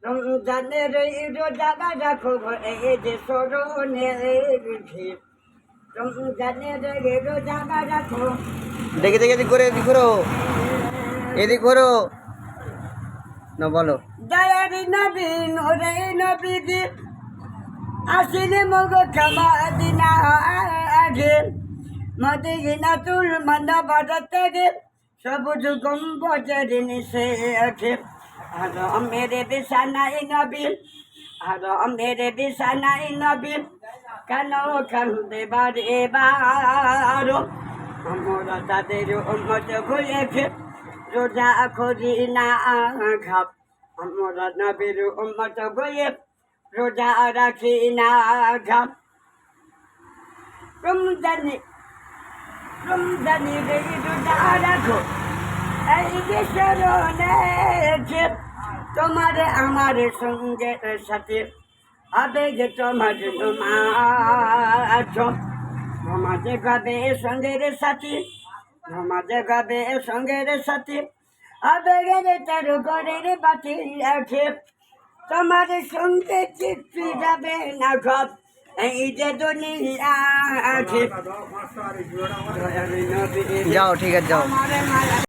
রমজানের রোজা রাখো এই যে স্মরণের ভিড় রমজানের রোজা রাখো। দেখে দেখে এদিক করে এদিক করো না বলো। দয়ার নবী নূরে নবীজি আসিলে মগ ক্ষমা দিনা আগে মদিনাতুল মনবরতে গে সবুজ গম্বুজের নিচে আছে। আর মেরে বিছানায় নবী আর মেরে বিছানায় নবী কেন কান্দে বারে বার আমরা তাদের উম্মত হয়েছে রোজা করি না খাপ। আমরা নবীর উম্মত হয়ে রোজা রাখি না খাপ। রমজানে রোজা রাখো এই বিশ্বরণে তোমার আমার সঙ্গে সাথে হবে যে তোমার নমাজে গাবে সঙ্গের সাথী নমাজে গাবে সঙ্গের সাথী হবে গেলে তার ঘরের বাতি আছে। তোমার সঙ্গে চিঠি যাবে না ঘর এই যে দুনিয়া আছে। যাও ঠিক আছে যাও।